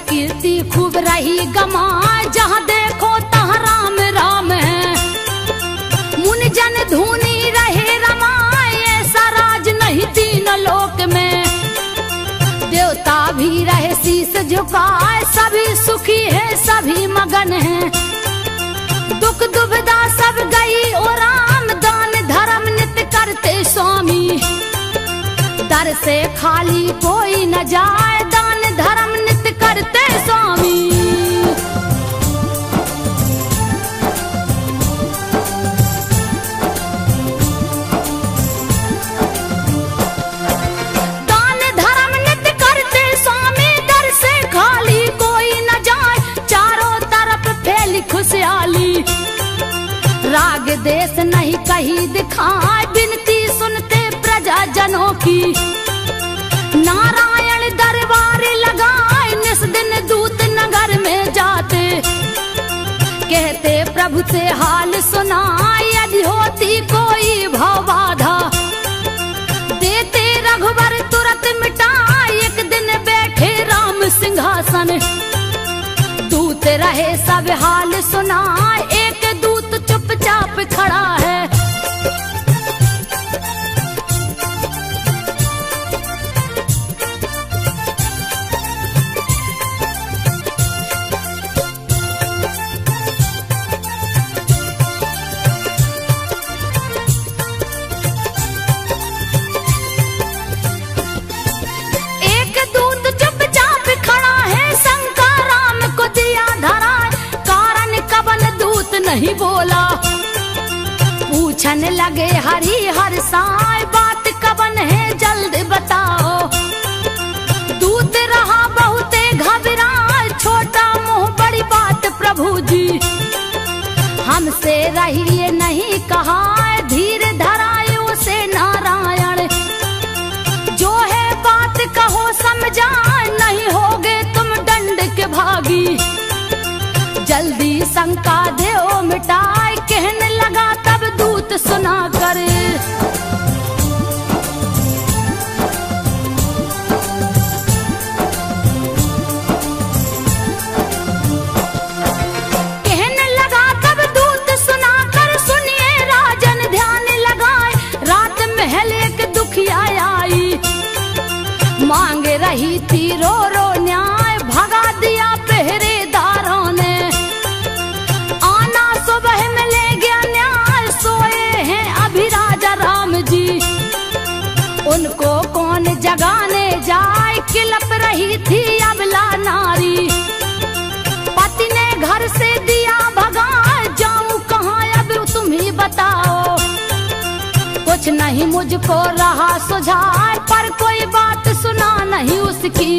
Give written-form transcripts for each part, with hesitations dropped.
कीर्ति खूब रही गमा, जहाँ देखो तहाँ राम राम है। मुन जन धुनी रहे रमाए, ऐसा राज नहीं तीन लोक में। देवता भी रहे शीस झुकाए, सभी सुखी है सभी मगन है। दुख दुविधा सब गई ओ राम, दान धर्म नित्य करते स्वामी। दर से खाली कोई न जाए, दान धर्म नित्य करते स्वामी। दान धर्म नित्य करते स्वामी, दर से खाली कोई न जाए। चारों तरफ फैली खुशहाली, राग देश नहीं कहीं दिखाए। बिनती सुनते प्रजा जनों की, नारायण दरबार लगाए। निस दिन दूत नगर में जाते, कहते प्रभु से हाल सुनाए। यदि होती कोई भाव बाधा, देते रघुवर तुरंत मिटाए। एक दिन बैठे राम सिंहासन, दूत रहे सब हाल सुनाए। एक दूत चुपचाप खड़ा है, नहीं बोला। पूछन लगे हरि हर साय, बात कबन है जल्द बताओ। दूत रहा बहुते घबराए, छोटा मुंह बड़ी बात प्रभु जी। हमसे रहिए नहीं कहा, धीर धराए उसे नारायण। जो है बात कहो समझाए, नहीं होगे तुम दंड के भागी। जल्दी शंका देओ मिटाए, कहने लगा तब दूत सुना कर। कहने लगा तब दूत सुना कर, सुनिए राजन ध्यान लगाए। रात महल एक दुखिया आई, मांग रही थी रो रो न्याय। भगा दिया पहरेदारों ने, उनको कौन जगाने जाए। किलप रही थी अबला नारी, पति ने घर से दिया भगा। जाऊं कहाँ अब तुम ही बताओ, कुछ नहीं मुझको रहा सुझाए। पर कोई बात सुना नहीं उसकी,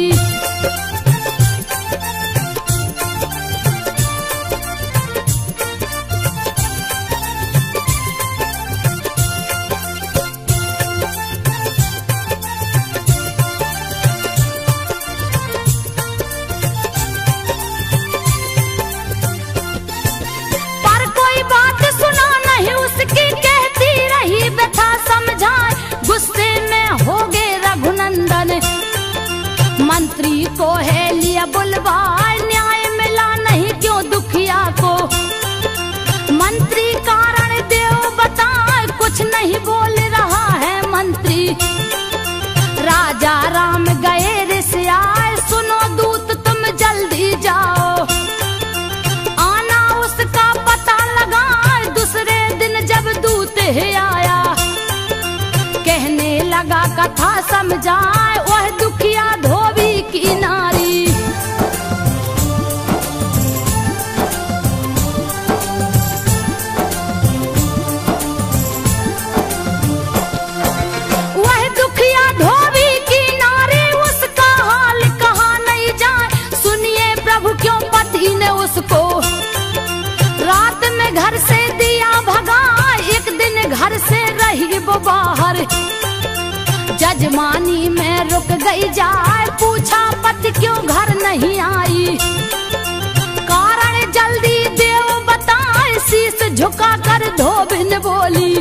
मंत्री को है लिया बुलवाए। न्याय मिला नहीं क्यों दुखिया को, मंत्री का समझाए वह दुखिया धोबी की नारी। वह दुखिया धोबी की नारी, उसका हाल कहा नहीं जाए। सुनिए प्रभु क्यों पति ने उसको रात में घर से दिया भगा। एक दिन घर से रही वो बाहर, जजमानी में रुक गई जाए। पूछा पति क्यों घर नहीं आई, कारण जल्दी देव बताए। शीश झुका कर धोबिन बोली,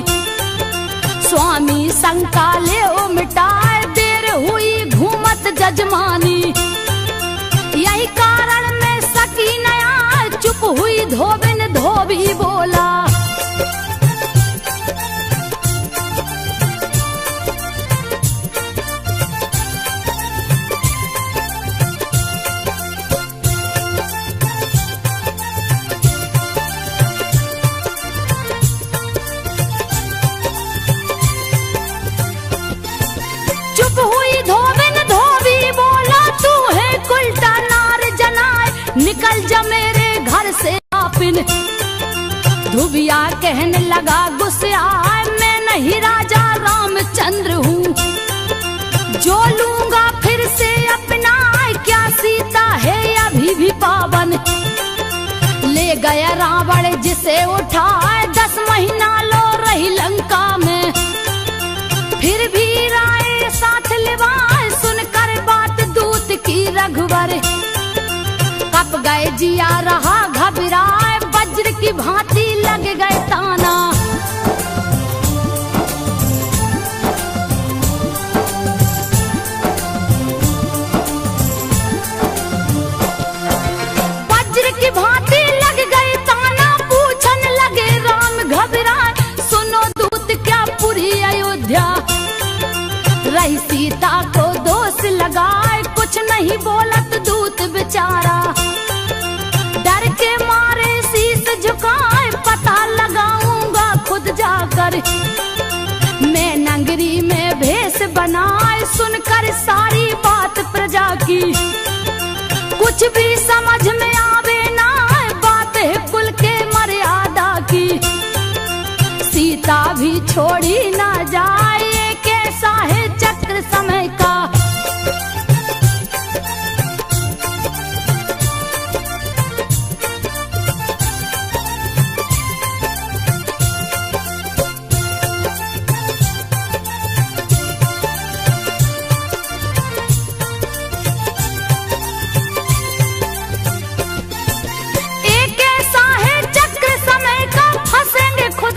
स्वामी शंका ले ओ मिटाए। देर हुई घूमत जजमानी, यही कारण में सकी नया। चुप हुई धोबिन, धोबी बोला निकल जा मेरे घर से आपिन। धुबिया कहने लगा गुस्से आए, मैं नहीं राजा रामचंद्र हूँ, जो लूंगा फिर से अपना। क्या सीता है अभी भी पावन, ले गया रावण जिसे उठाए। 10 महीना लो रही लंका में, फिर भी राय साथ लिवाए। सुनकर बात दूत की रघुवर, कप गए जिया रहा घबराए। वज्र की भांति लग गए ताना, वज्र की भांति लग गए ताना। पूछन लगे राम घबराए, सुनो दूत क्या पूरी अयोध्या रही सीता को दोष लगाए। कुछ नहीं बोलत दूत बेचारा, डर के मारे शीश झुकाए। पता लगाऊंगा खुद जाकर, मैं नगरी में भेष बनाए। सुनकर सारी बात प्रजा की, कुछ भी समझ में आवे ना। बात है कुल के मर्यादा की, सीता भी छोड़ी ना जाए। कैसा है चक्र समय का,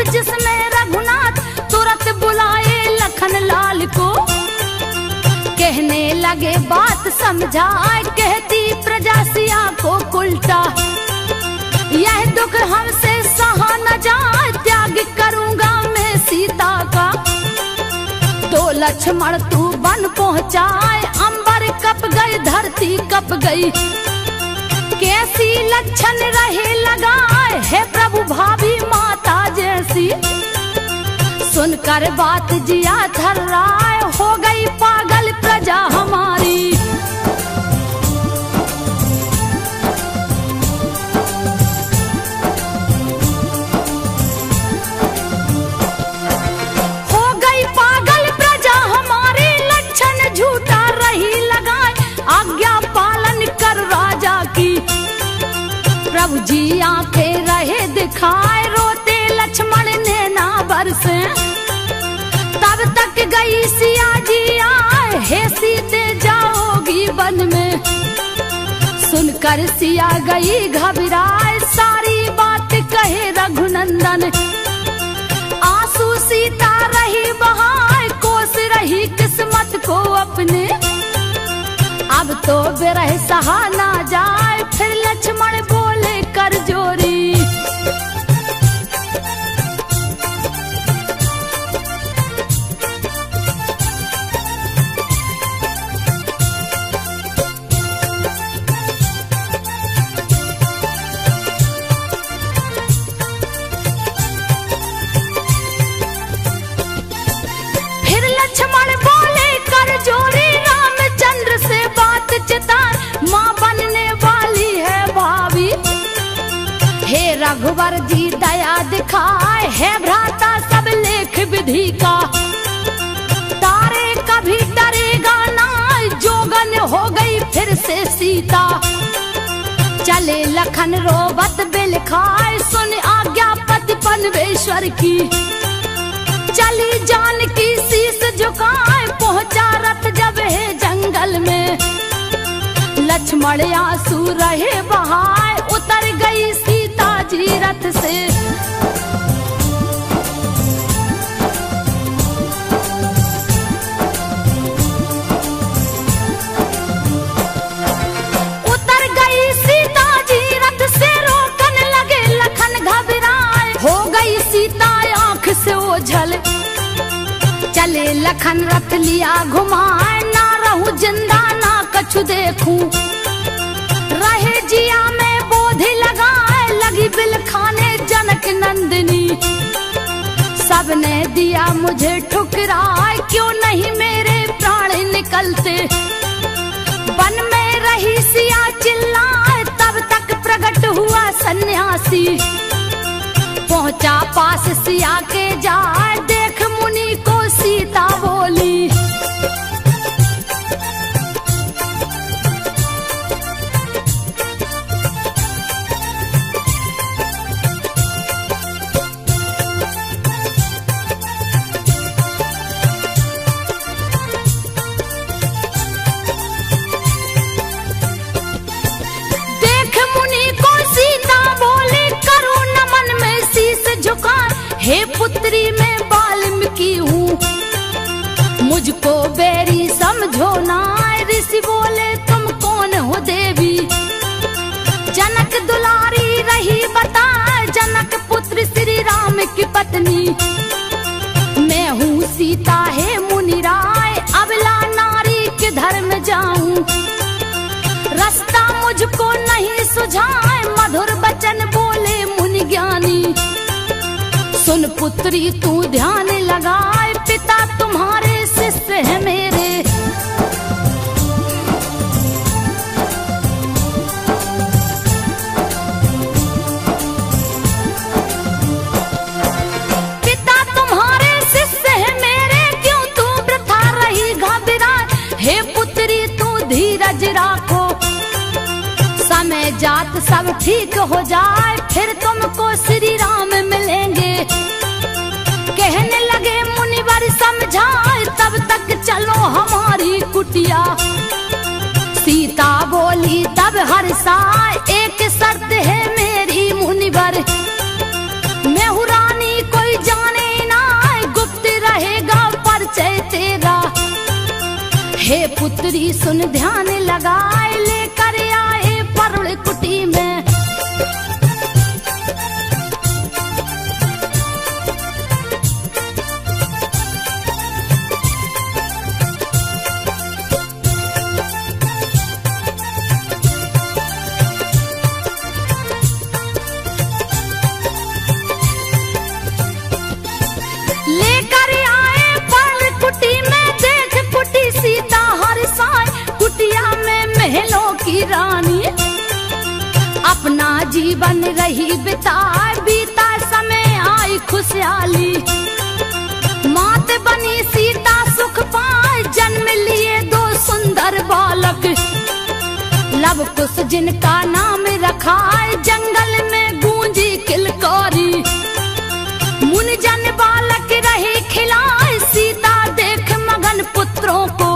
जिसमें रघुनाथ तुरंत बुलाए लखन लाल को। कहने लगे बात समझाए, कहती प्रजा सिया को उल्टा। यह दुख हमसे सहा न जाए, त्याग करूंगा मैं सीता का। तो लक्ष्मण तू वन पहुंचाए, अंबर कप गई धरती कप गई। कैसी लक्षण रहे लगाए, है प्रभु भाभी माता जैसी। सुनकर बात जिया थर्राए, हो गई पागल प्रजा हमारी। हो गई पागल प्रजा हमारी, लक्षण झूठा रही लगाए। आज्ञा पालन कर राजा की, प्रभु जी आंखें रहे दिखाए। रोते लक्ष्मण ने ना बरसे, तब तक गई सिया जी आए। हे सीते जाओगी वन में, सुनकर सिया गई घबराए। सारी बात कहे रघुनंदन, आंसू सीता रही बहाए। कोस रही किस्मत को अपने, अब तो बिरह सहा ना जाए। फिर लक्ष्मण बोले कर जोरी, फिर लक्ष्मण बोले कर जोरी। मर्जी दया दिखाए है भ्राता सब लेख विधि का। तारे कभी डरेगा ना जोगन हो गई फिर से सीता। चले लखन रोबत बिल खाए सुन आज्ञा पति पनवेश्वर की। चली जानकी शीस झुकाए पहुंचा रथ जब है जंगल में। लक्ष्मण आंसू रहे बहाए उतर गई सीता जी रथ से। उतर गई सीता जी रथ से रोकने लगे लखन घबराए। हो गई सीता आंख से ओझल चले लखन रथ लिया घुमाए। ना रहूं जिंदा ना कछु देखूं रहे जिया में बोधि लगाए। लगी बिल खाने जनक नंदिनी सबने दिया मुझे ठुकराए। क्यों नहीं मेरे प्राण निकलते वन में रही सिया चिल्लाए। तब तक प्रकट हुआ सन्यासी पहुंचा पास सिया के जाए। देख मुनि को सीता बोली हे पुत्री मैं वाल्मीकि हूँ मुझको बेरी समझो ना। ऋषि बोले तुम कौन हो देवी। जनक दुलारी रही बता जनक पुत्र श्री राम की पत्नी। मैं हूँ सीता है मुनि राय अबला नारी किधर में जाऊं। रास्ता मुझको नहीं सुझाए मधुर वचन बोले मुनि ज्ञानी। सुन पुत्री तू ध्यान लगाए पिता तुम्हारे शिष्य है मेरे। पिता तुम्हारे शिष्य है मेरे क्यों तू वृथा रही घबराए। हे पुत्री तू धीरज राखो समय जात सब ठीक हो जाए। फिर तुमको श्री राम मिलेंगे। कहने लगे मुनिवर समझाए तब तक चलो हमारी कुटिया। सीता बोली तब हर्षाए एक शर्त है मेरी मुनिवर। मैं हूँ रानी कोई जाने ना गुप्त रहेगा परिचय तेरा। हे पुत्री सुन ध्यान लगाए लेकर आए परुण कुटी में। लेकर आए परुण कुटी में देख कुटी सीता हर्षाए। कुटिया में महलों की रानी अपना जीवन रही बिताए। बीता समय आई खुशहाली मात बनी सीता सुख पाए। जन्म लिए दो सुंदर बालक लव कुश जिनका नाम रखा है। जंगल में गूंजी किलकारी मुनि जन बालक रहे खिलाए। सीता देख मगन पुत्रों को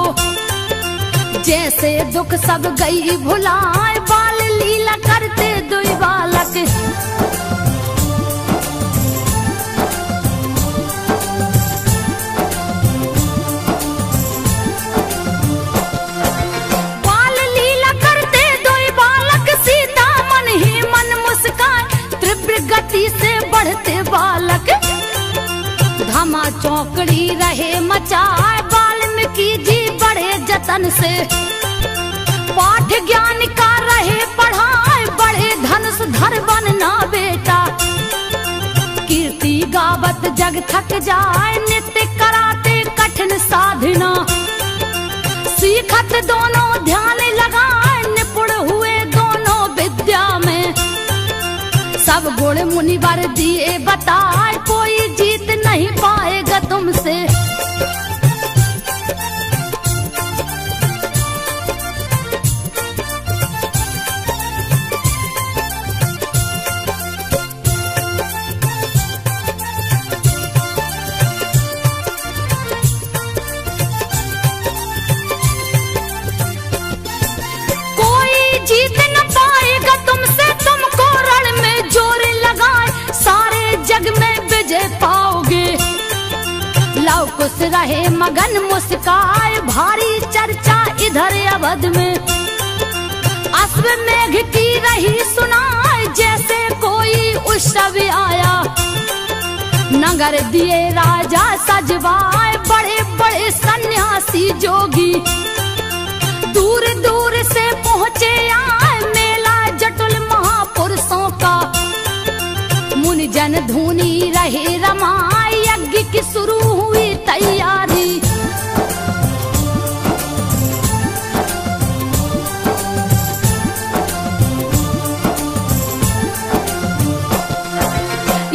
जैसे दुख सब गई भुलाए। बाल लीला करते दुई बालक बाल लीला करते दुई बालक। सीता मन ही मन मुस्काए तीव्र गति से बढ़ते बालक। धमा चौकड़ी रहे मचाए वाल्मीकि जी बड़े जतन से। पाठ ज्ञान का रहे पढ़ाए बड़े धनुष धर बनना बेटा। कीर्ति गावत जग थक जाए नित्य कराते कठिन साधना। सीखत दोनों ध्यान लगाए निपुण हुए दोनों विद्या में। सब सब गुण मुनिवर दिए बताए, कोई जीत नहीं पाएगा तुमसे। जीत न पाएगा तुमसे, तुमको रण में जोर लगाए, सारे जग में विजय पाओगे। लव कुश रहे मगन मुस्काए, भारी चर्चा इधर अवध में। अश्वमेघ की रही सुनाए, जैसे कोई उत्सव आया। नगर दिए राजा सजवाए, बड़े बड़े सन्यासी जोगी। दूर दूर से पहुँचे आए, मेला जटुल महापुरुषों का। मुनि जन धुनी रहे रमाए, यज्ञ की शुरू हुई तैयारी।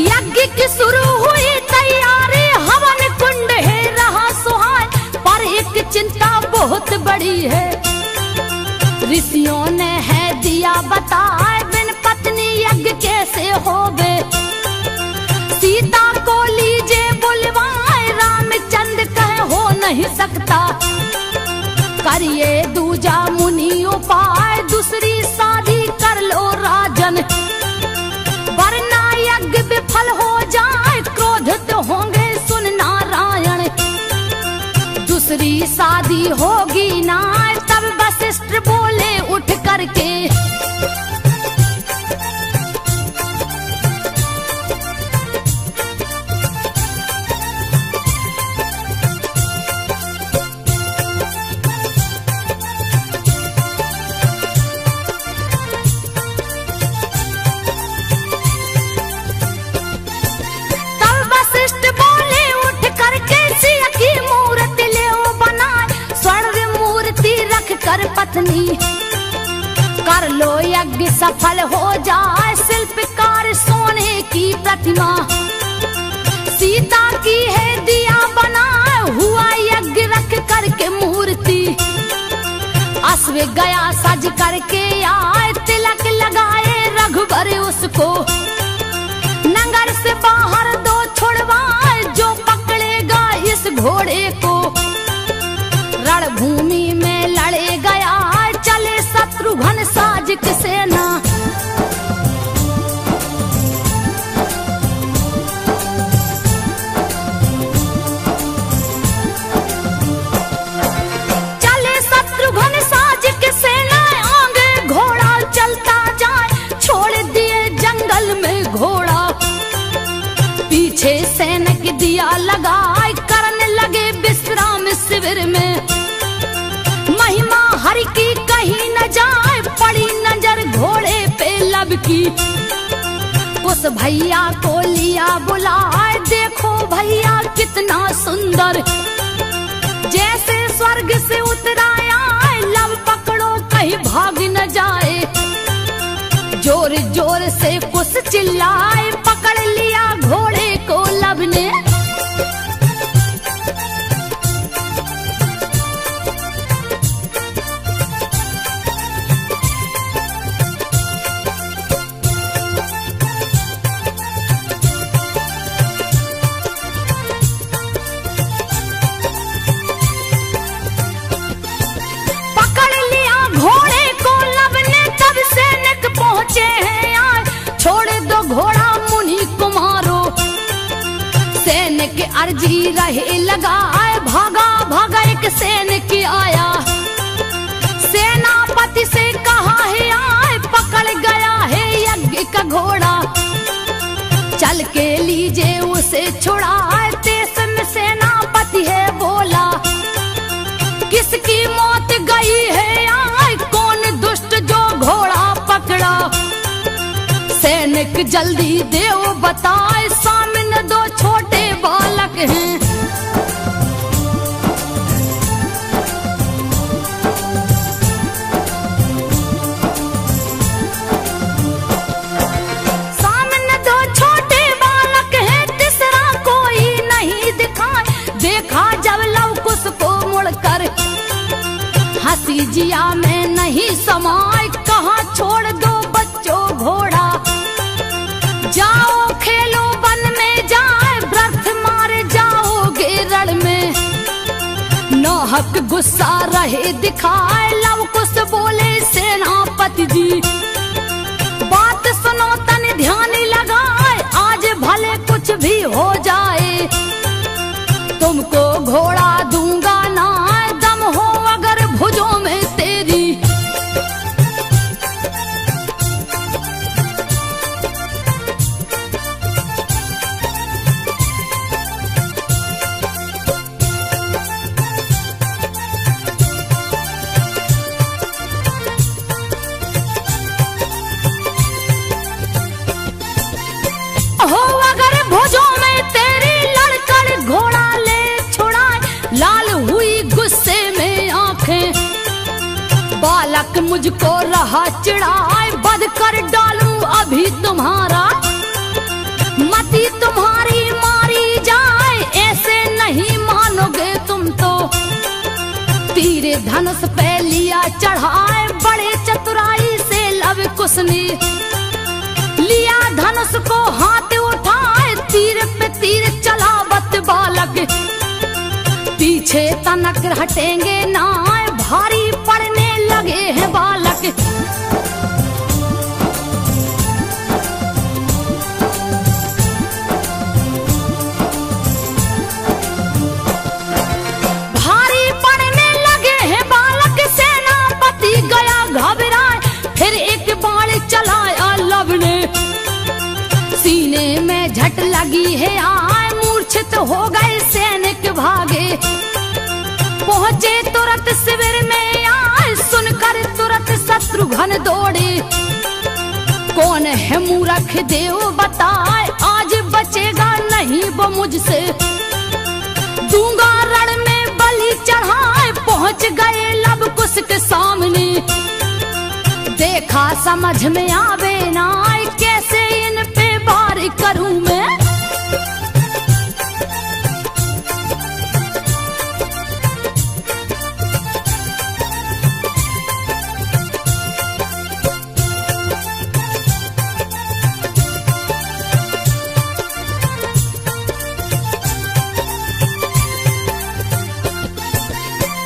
यज्ञ की शुरू हुई तैयारी, हवन कुंड है रहा सुहाए, पर एक चिंता बहुत बड़ी है। ऋषियों ने है दिया बताए, बिन पत्नी यज्ञ कैसे होवे। सीता को लीजे बुलवाए, रामचंद्र कहे हो नहीं सकता। करिए दूजा मुनि उपाय, दूसरी शादी कर लो राजन। वरना यज्ञ विफल हो जाए, क्रोधित होंगे सुन नारायण। दूसरी शादी होगी ना, तब वशिष्ठ बोले उठ करके। तब वशिष्ठ बोले उठ करके, सिया की मूर्ति ले बनाए, स्वर्ण मूर्ति रख कर पत्नी। कर लो यज्ञ सफल हो जाए, शिल्पकार सोने की प्रतिमा। सीता की है दिया बनाए, हुआ यज्ञ रख करके मूर्ति। अश्व गया सज करके आए, तिलक लगाए रघुबर उसको। नगर से बाहर दो छुड़वाए, जो पकड़ेगा इस घोड़े को। रणभूमि में लड़े गया, चले शत्रुघ्न साजिक सेना। चले शत्रुघ्न साजिक सेना, आगे घोड़ा चलता जाए, छोड़ दिए जंगल में घोड़ा। पीछे सैनिक दिया लगाए, करने लगे विश्राम शिविर में। महिमा हरि की कहीं न जाए, पड़ी नजर घोड़े पे लब की। उस भैया को लिया बुलाए, देखो भैया कितना सुंदर। जैसे स्वर्ग से उतराया, लब पकड़ो कहीं भाग न जाए। जोर जोर से कुछ चिल्लाए, पकड़ लिया घोड़े को लब ने। अर्जी रहे लगाए, भागा भागा एक सैनिक आया। सेनापति से कहा है आए, पकड़ गया है यज्ञ का घोड़ा। चल के लीजे उसे छुड़ाए, देश में सेनापति है बोला। किसकी मौत गई है आए, कौन दुष्ट जो घोड़ा पकड़ा। सैनिक जल्दी देव बताए, सामने दो छोटे बालक हैं। सामने जिया में नहीं समाए, कहाँ छोड़ दो बच्चों घोड़ा। जाओ खेलो वन में जाए, व्रत मारे जाओगे रण में। नाहक गुस्सा रहे दिखाए, लव कुश बोले सेनापति जी। बात सुनो तन ध्यान लगाए, आज भले कुछ भी हो जाए। तुमको घोड़ा दूंगा ना, दम हो अगर भुजों में तेरी। हो अगर भुजों में तेरी, लड़कर घोड़ा ले छुड़ाए। लाल हुई गुस्से में आंखें, बालक मुझको रहा चिढ़ाए। बद कर डालूं अभी तुम्हारा, मती तुम्हारी मारी जाए। ऐसे नहीं मानोगे तुम तो। तीर धनुष पे लिया चढ़ाए, बड़े चतुराई से लव कुश ने। लिया धनुष को हाथ उठाए, तीर पे तीर चलावत बालक। पीछे तनक हटेंगे ना, भारी पड़ने लगे हैं बालक। भारी पड़ने लगे हैं बालक, सेनापति गया घबराए। फिर एक बाण चलाया लव ने, सीने में झट लगी है आए। मूर्छित हो गए सैनिक भागे, पहुंचे तुरंत शिविर में आए। सुनकर तुरंत शत्रुघ्न दौड़े, कौन है मूर्ख देव बताए। आज बचेगा नहीं वो मुझसे, दूंगा रण में बलि चढ़ाए। पहुंच गए लव कुश के सामने, देखा समझ में आवे ना, कैसे इन पे वार करूं मैं।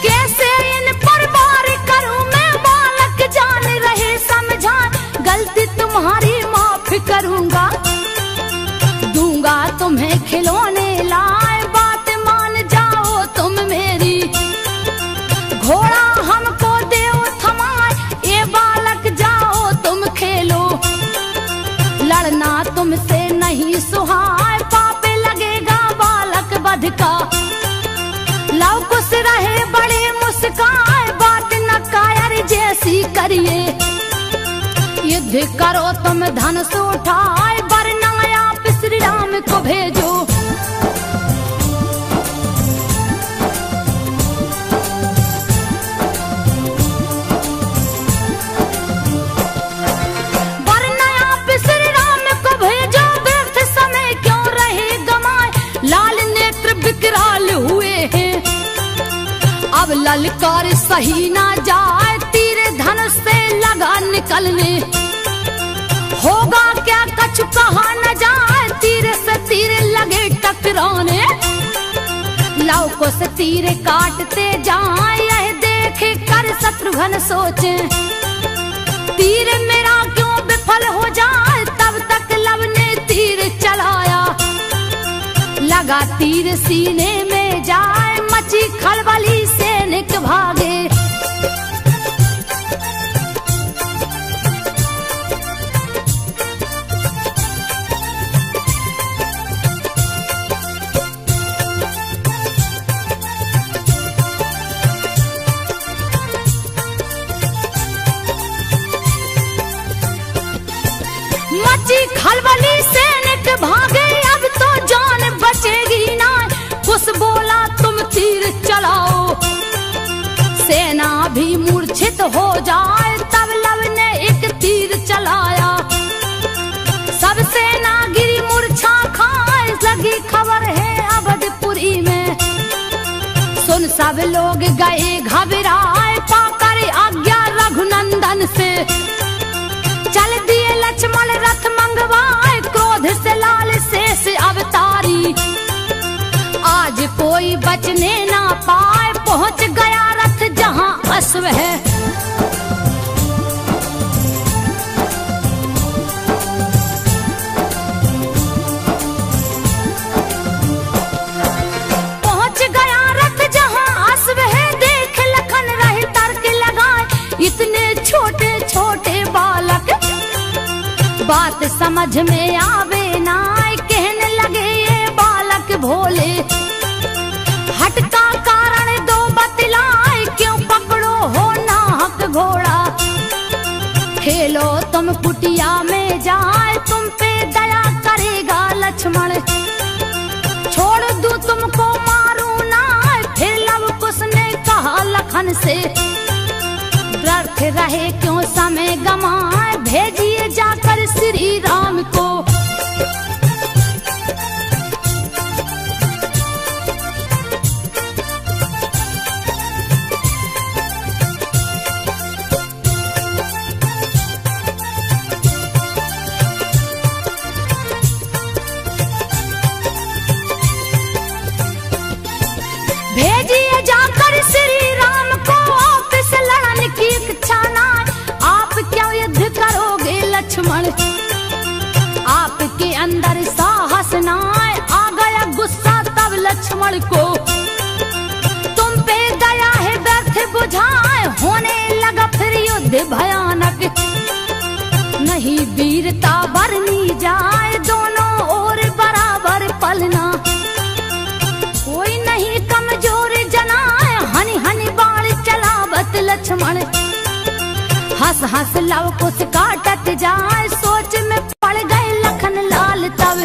कैसे इन पर वार करूं मैं, बालक जान रहे समझा। गलती तुम्हारी माफ करूंगा, दूंगा तुम्हें खिलौने लाए। बात मान जाओ तुम मेरी, घोड़ा हमको देव थमाए। ये बालक जाओ तुम खेलो, लड़ना तुमसे नहीं सुहाए। पाप लगेगा बालक वध का, लव कुश रहे बड़े मुस्काए। बात न कायर जैसी करिए, युद्ध करो तुम धनुष उठाए। वरना आप श्री राम को भेजो। वरना आप श्री राम को भेजो, व्यर्थ समय क्यों रहे गमाए। लाल नेत्र विकराल हुए हैं, अब ललकार सही ना जाए। तीर धनुष से लगा निकलने, होगा क्या कछु कहा न जाए। तीर से तीर लगे टकराने, लव कुश तीर काटते जाए। यह देख कर शत्रुघ्न सोचे, तीर मेरा क्यों विफल हो जाए। तब तक लव ने तीर चलाया, लगा तीर सीने में जाए। मची खलबली सैनिक भागे, मची खलबली सैनिक भागे। अब तो जान बचेगी ना, कुछ बोला तुम तीर चलाओ। सेना भी मूर्छित हो जाए, तब लव ने एक तीर चलाया। सब सेना गिरी मूर्छा खाए, लगी खबर है अवधपुरी में। सुन सब लोग गए घबराए, पाकर चल दिए लक्ष्मण रथ मंगवाए, क्रोध से लाल शेष अवतारी। आज कोई बचने ना पाए, पहुंच गया रथ जहां अश्व है। पहुंच गया रथ जहां अश्व है, देख लखन रहे तर्क लगाए, इतने छोटे छोटे बालक बात समझ में आवे ना। कहने लगे ये बालक भोले, हट का कारण दो बतलाए, क्यों पकड़ो हो नाहक घोड़ा। खेलो तुम कुटिया में जाए, तुम पे दया करेगा लक्ष्मण। छोड़ दूं तुमको मारू ना, फिर लव कुश ने कहा लखन से। व्यर्थ रहे क्यों समय गमाए, भेजिए जाकर श्री राम को। भेजिए जाकर श्री राम को, आपस लड़न की इच्छा ना। आप क्या युद्ध करोगे लक्ष्मण, आपके अंदर साहस ना। आ गया गुस्सा तब लक्ष्मण को, तुम पे दया है व्यर्थ बुझाए। होने लगा फिर युद्ध भयानक, नहीं वीरता बरनी जाए, दोनों ओर बराबर पलना। कोई नहीं कमजोर जनाए, हनी हनी बाण चलावत लक्ष्मण। हंस हंस लव कुश काटत जाए, सोच में पड़ गए लखन लाल तब।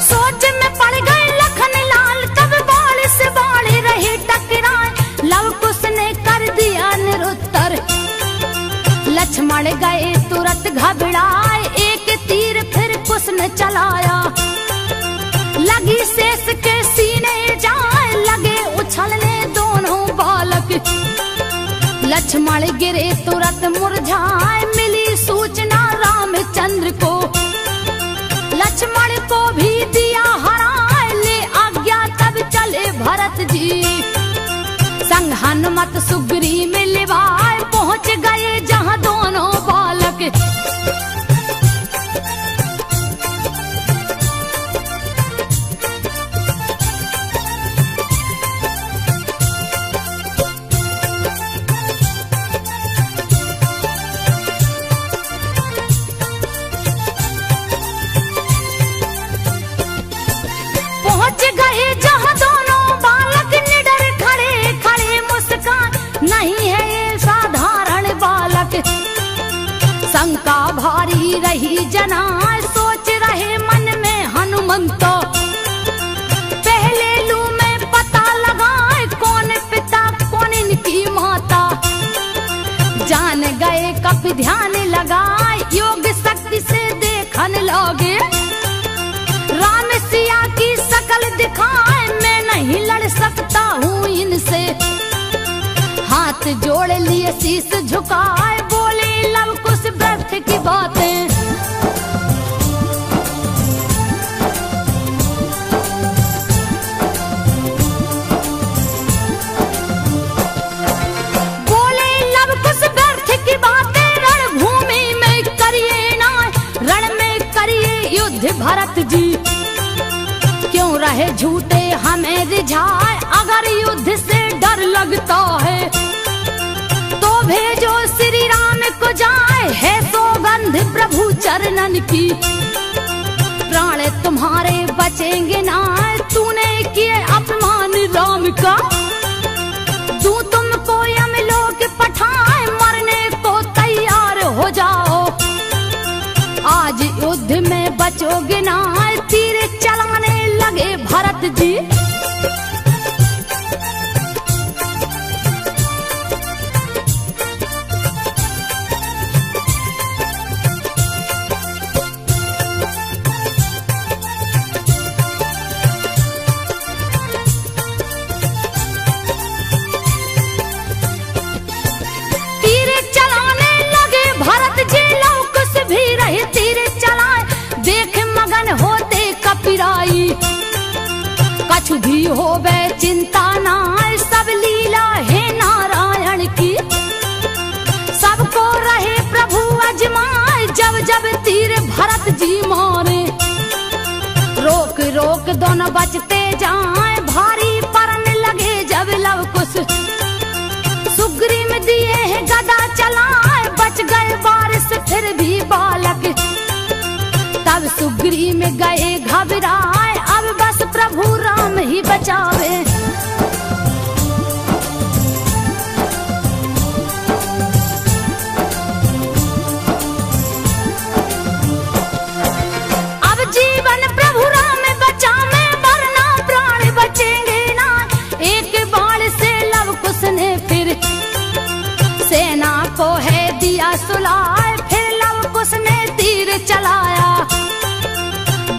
सोच में पड़ गए लखन लाल तब, बाण से बाण रहे टकराए, लव कुश ने कर दिया निरुत्तर। लक्ष्मण गए तुरंत घबराए, एक तीर फिर कुश ने चलाया। लगी शेष के सीने जाए, लगे उछलने दोनों बालक। लक्ष्मण गिरे तुरंत मुरझाए, मिली सूचना रामचंद्र को। लक्ष्मण को भी दिया हराए, ले आज्ञा तब चले भरत जी। संग हनुमत सुग्रीव मिलवाए, पहुंच गए जहां दोनों बालक। पहुंच गए जहां दोनों बालक, निडर खड़े खड़े मुस्कान। नहीं है ये साधारण बालक, शंका भारी रही जना। सोच रहे मन में हनुमंत, पहले लू में पता लगाए, कौन पिता कौन इनकी माता। जान गए कब ध्यान लगाए, योग शक्ति से देखन लगे। राम सिया की शकल दिखाए, मैं नहीं लड़ सकता हूँ इनसे। हाथ जोड़ लिए शीश झुकाए, बोले लव कुश व्यर्थ की बातें। बोले लव कुश व्यर्थ की बातें, रणभूमि में करिए ना, रण में करिए युद्ध भरत जी। क्यों रहे झूठे हमें रिझाए, अगर युद्ध से डर लगता है तो भेजो श्री राम को जाए। है सौगंध प्रभु चरणन की, प्राण तुम्हारे बचेंगे ना। तूने किए अपमान राम का, तू तुमको यमलोक पठाए, मरने को तैयार हो जाओ। आज युद्ध में बचोगे ना, तीर चलाने लगे भरत जी। होवे चिंता ना, सब लीला है नारायण की। सबको रहे प्रभु अजमाए, जब जब तीर भरत जी मारे। रोक रोक दोनों बचते जाए, भारी परन लगे जब लव कुश। सुग्रीव दिए है गदा चलाए, बच गए बारिश फिर भी बालक। तब सुग्रीव गए घबराए, अब बस प्रभु राम ही बचावे। अब जीवन प्रभु राम बचावे, वरना प्राण बचेंगे ना। एक बाण से लव कुश ने फिर सेना को है दिया सुलाए, फिर लव कुश ने तीर चलाया।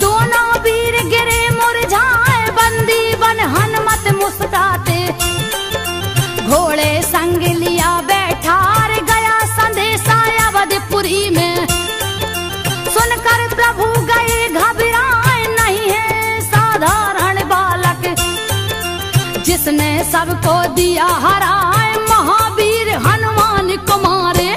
दोनों वीर गिरे मुरझाए, बंदी बन हनुमत मुस्कुराते। घोड़े संग लिया बैठा, गया संदेशा अवधपुरी में। सुनकर प्रभु गए घबराए, नहीं है साधारण बालक, जिसने सबको दिया हराए। महावीर हनुमान को मारे।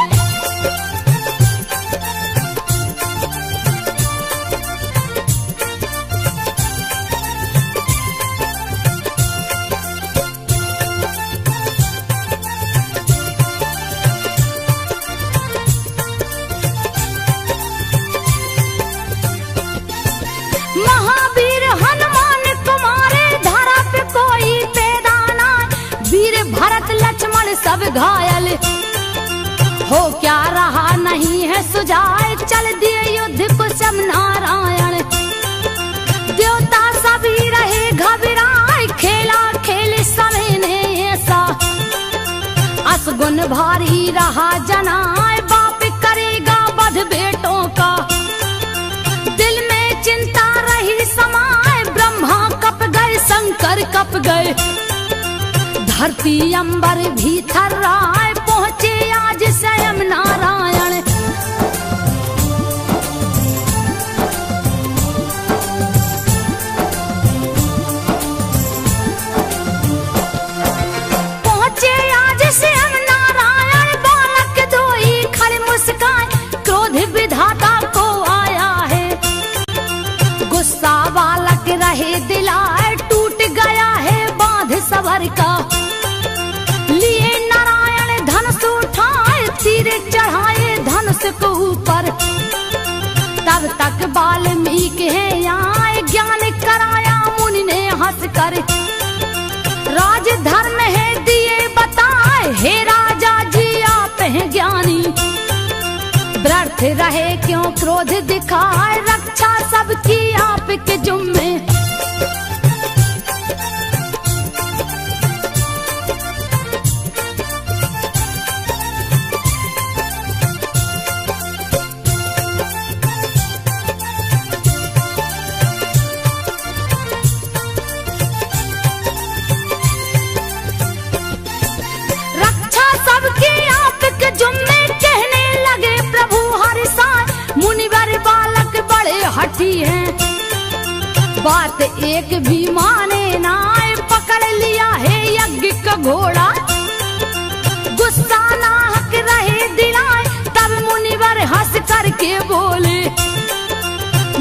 महावीर हनुमान कुमारे, धरा पे कोई पैदा ना। वीर भरत लक्ष्मण सब घायल, हो क्या रहा नहीं है सुझाए। चल दिए युद्ध कुशम नारायण, देवता सभी रहे घबराए। खेला खेल समय ने ऐसा, असगुन भारी रहा जनाए। बाप करेगा वध बेटों का, दिल में चिंता रही समाए। ब्रह्मा कप गए, शंकर कप गए, धरती अंबर भी थर्राए। पहुंचे आज स्वयं नारायण, पहुंचे आज स्वयं नारायण। बालक दोई खड़े मुस्कान, क्रोध विधाता को आया है। गुस्सा बालक रहे दिलाए, टूट गया है बांध सबर का। लिए नारायण धनुष उठाए, तीर चढ़ाए धनुष को ऊपर। तब तक वाल्मीकि है आए, ज्ञान कराया मुनि ने हंस कर। राज धर्म है दिए बताए, हे राजा जी आप हैं ज्ञानी। व्यर्थ रहे क्यों क्रोध दिखाए, रक्षा सबकी आपके जुम्मे। रक्षा सबकी आपके जुम्मे, कहने लगे प्रभु हर साल। मुनिवर बालक बड़े हठी हैं, बात एक भी माने ना। पकड़ लिया है यज्ञ का घोड़ा, गुस्सा नाहक रहे दिलाए। तब मुनिवर हंस करके बोले,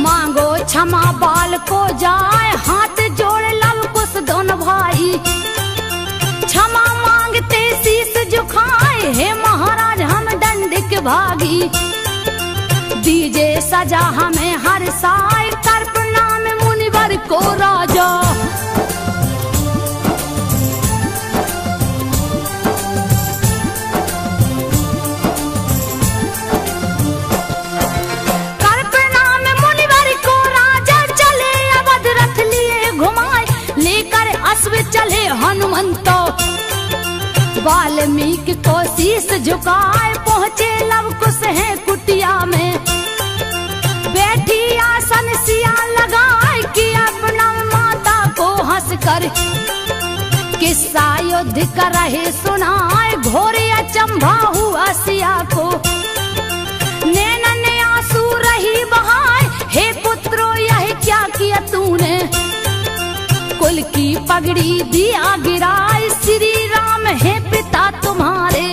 मांगो क्षमा बाल को जाए। हाथ जोड़ लव कुश दोनों भाई, क्षमा मांगते शीस झुकाए। हे महाराज हम दंडिक भागी, दीजे सजा हमें हर साय। कर प्रणाम मुनिवर को राजा, कर प्रणाम मुनिवर को राजा। चले अवध रथ लिए घुमाए, लेकर अश्व चले हनुमंतो। वाल्मीकि को शीस झुकाए, पहुंचे लव कुश है कुटिया में। बैठी आसन सिया लगाए, किया प्रणाम माता को हंस कर। किस्सा युद्ध कर रहे सुनाए, घोर अचंभा हुआ सिया को। नैनन आंसू रही बहाए, हे पुत्रो यह क्या किया तूने। कुल की पग पगड़ी दिया गिराए, श्री राम है पिता तुम्हारे।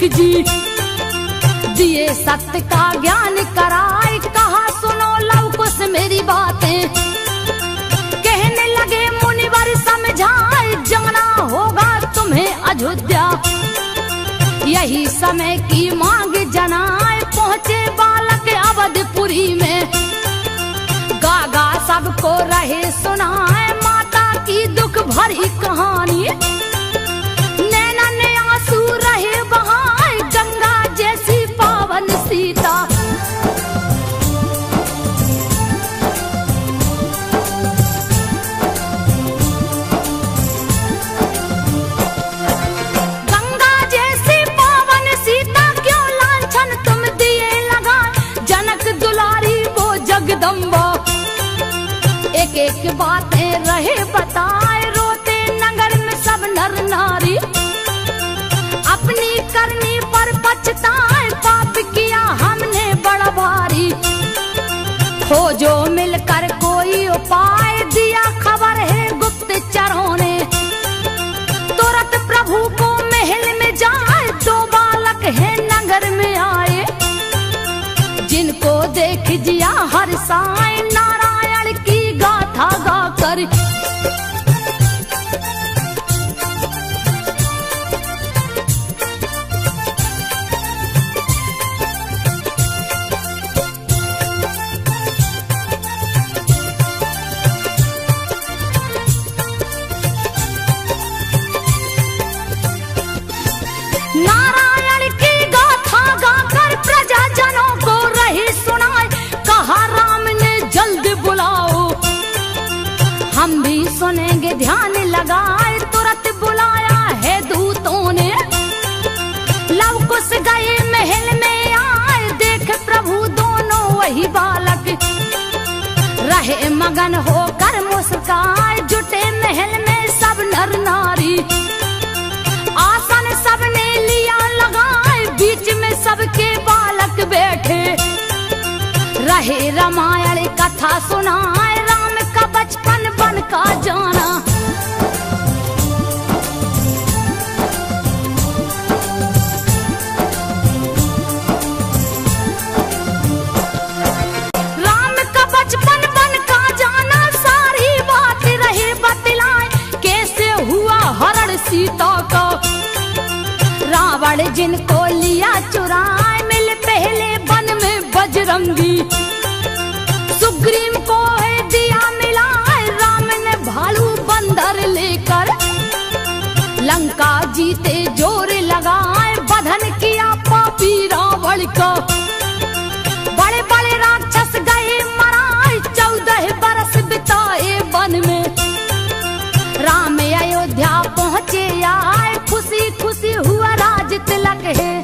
जी दिए सत्य का ज्ञान कराए, कहा सुनो लव कुश मेरी बातें। कहने लगे मुनिवर समझाए, जाना होगा तुम्हें अयोध्या। यही समय की मांग जनाए, पहुँचे बालक अवधपुरी में। गागा सबको रहे सुनाए, माता की दुख भरी कहानी। नैना ने आंसू रहे बहाए, गंगा जैसी पावन सीता। गंगा जैसी पावन सीता क्यों लांछन तुम दिए लगा, जनक दुलारी वो जगदम्बा। एक एक बातें रहे बताए, रोते नगर में सब नर नारी। अपनी करनी पर पछताए, पाप किया हमने बड़ा भारी। खोजो मिलकर कोई उपाय, दिया खबर है गुप्तचरों ने। तुरंत प्रभु को महल में जाए, दो बालक है नगर में आए। जिनको देख जिया हर्षाए, नारायण की गाथा गाकर। नारायण की गाथा गाकर प्रजाजनों को रहे सुनाए, कहा राम ने जल्द बुलाओ। हम भी सुनेंगे ध्यान लगाए, तुरंत बुलाया है दूतों ने। लव कुश गए महल में आए, देख प्रभु दोनों वही बालक। रहे मगन होकर मुस्काए, जुटे महल में सब नर नारी। आसन सबने लिया लगाए, बीच में सबके बालक बैठे। रहे रामायण कथा सुनाए, राम का बचपन बन का जाना। राम का बचपन बन का जाना, सारी बात रहे बतलाए। कैसे हुआ हरण सीता का, रावण जिनको लिया चुराए। मिल पहले वन में बजरंगी, सुग्रीव को है दिया मिलाए। राम ने भालू बंदर लेकर, लंका जीते जोर लगाए। बधन किया पापी रावण का, बड़े बड़े राक्षस गए मराए। 14 बरस बिताए वन में, राम अयोध्या पहुँचे आए। खुशी खुशी हुआ राज तिलक है।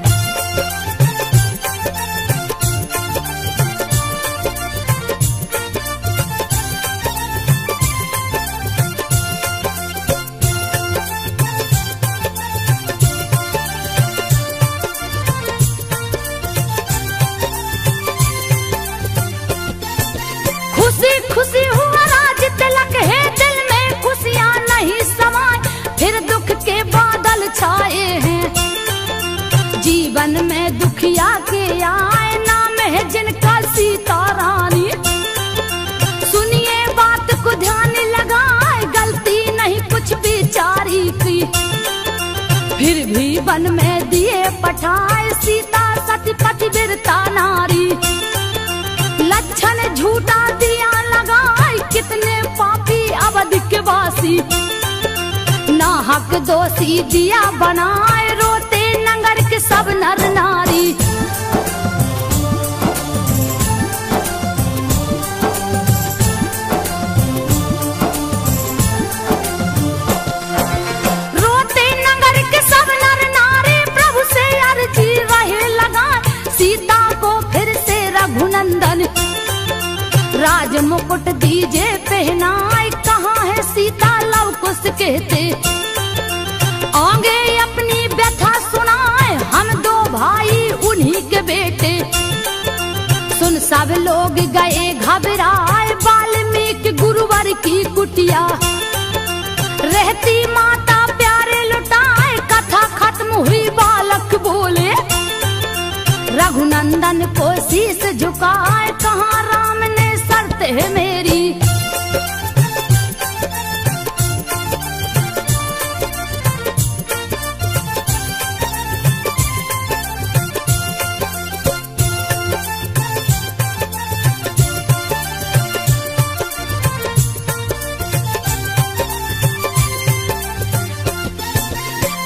खुशी खुशी हुआ राज तिलक है, दिल में खुशियाँ नहीं समाए। फिर दुख के बादल छाए हैं, जीवन में दुखिया के आए। नाम है जिनका सीता रानी। सुनिए बात को ध्यान लगाए, गलती नहीं कुछ बेचारी की। फिर भी वन में दिए पठाए, सीता सती पतिव्रता नारी। लक्षण झूठा दिया लगाए, कितने पापी अवध के वासी। नाहक दोषी दिया बनाए, रोते नगर के सब नर नारी। रोते नगर रघुनंदन, राज मुकुट दीजे पहनाए, कहाँ है सीता लव कुश कहते। आगे अपनी व्यथा सुनाए, हम दो भाई उन्हीं के बेटे। सुन सब लोग गए घबराए, वाल्मीकि गुरुवर की कुटिया। रहती माता प्यारे लुटाए, कथा खत्म हुई बालक बोले। रघुनंदन को शीश झुकाए, कहाँ राम ने शर्त है मेरी।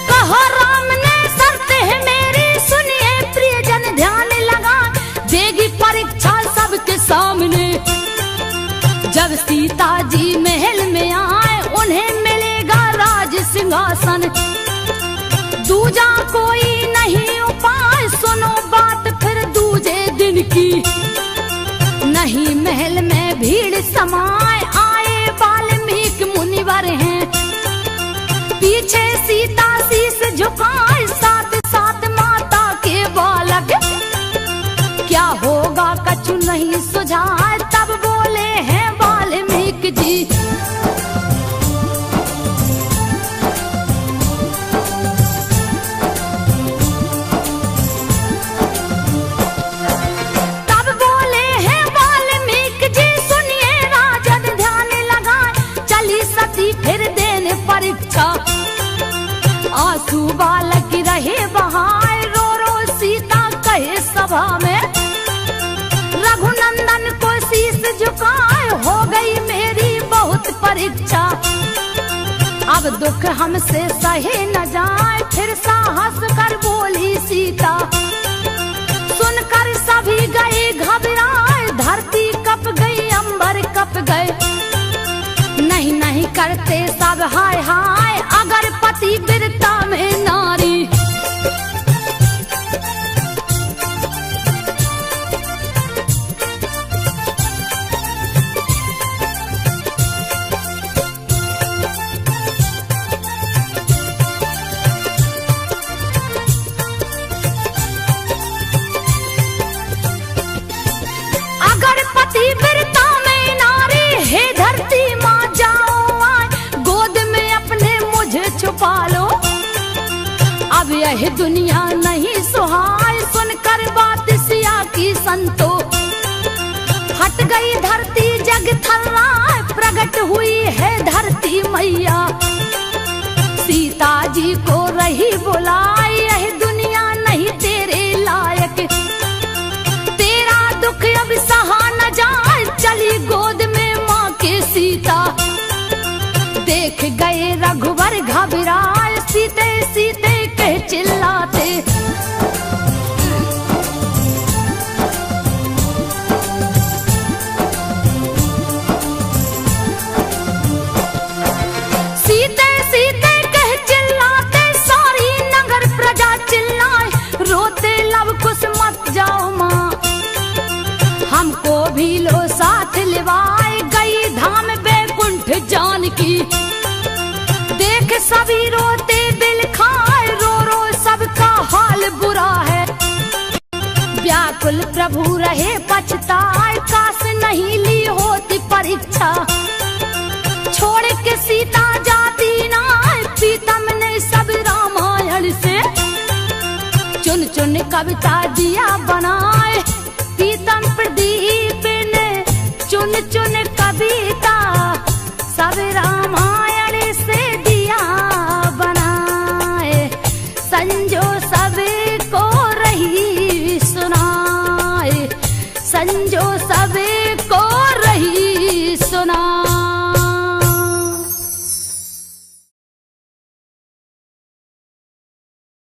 कहो राम ने शर्त है मेरी, सुनिए प्रियजन ध्यान लगा, देगी परीक्षा सबके सामने। जब सीता जी महल में आए, उन्हें मिलेगा राज सिंहासन। दूजा कोई नहीं उपाय, सुनो बात फिर दूजे दिन की। नहीं महल में भीड़ समाए, आए वाल्मीकि मुनिवर हैं। पीछे सीता शीश झुकाए, साथ साथ माता के बालक। क्या होगा कछु नहीं सुझाए, तब बोले हैं वाल्मीकि जी। तब बोले हैं वाल्मीकि जी, सुनिए राजन ध्यान लगाए। चली सती फिर देने परीक्षा, आंसू बालक रहे बहाए, रो रो सीता कहे सभा में। रघुनंदन को शीश झुकाए, हो गई मेरी बहुत परीक्षा। अब दुख हमसे सहे न जाए, फिर साहस कर बोली सीता। सुनकर सभी गए घबराए, धरती कप गई अंबर कप गए। नहीं नहीं करते सब हाय हाय, अगर पति वीरता में नारी। अगर पति वीरता में नारी, हे धरती माँ जाओ आए, गोद में अपने मुझे छुपा लो। अब यह दुनिया नहीं सुहाए, सुनकर बात सिया की संतो। हट गई धरती जग थर्राए, प्रकट हुई है धरती मैया। सीता जी को रही बुलाए, यह दुनिया नहीं तेरे लायक। तेरा दुख अब सहा न जाए, चली गोद में माँ के सीता। देख गए रघुवर घबराए, सीते सीते कह चिल्लाते। सीते सीते कह चिल्लाते, सारी नगर प्रजा चिल्लाए। रोते लव कुश मत जाओ माँ, हमको भी लो साथ लिवाए। गई धाम बैकुंठ जानकी, देख सभी रोते दिल खाए। रो रो सबका हाल बुरा है, व्याकुल प्रभु रहे पछताए। काश नहीं ली होती परीक्षा, छोड़ के सीता जाती ना। प्रीतम ने सब रामायण से चुन चुन कविता दिया बनाए। प्रीतम प्रदीप ने चुन चुन कविता सब रामायण से दिया बनाए। संजो सबको रही सुनाए, संजो सब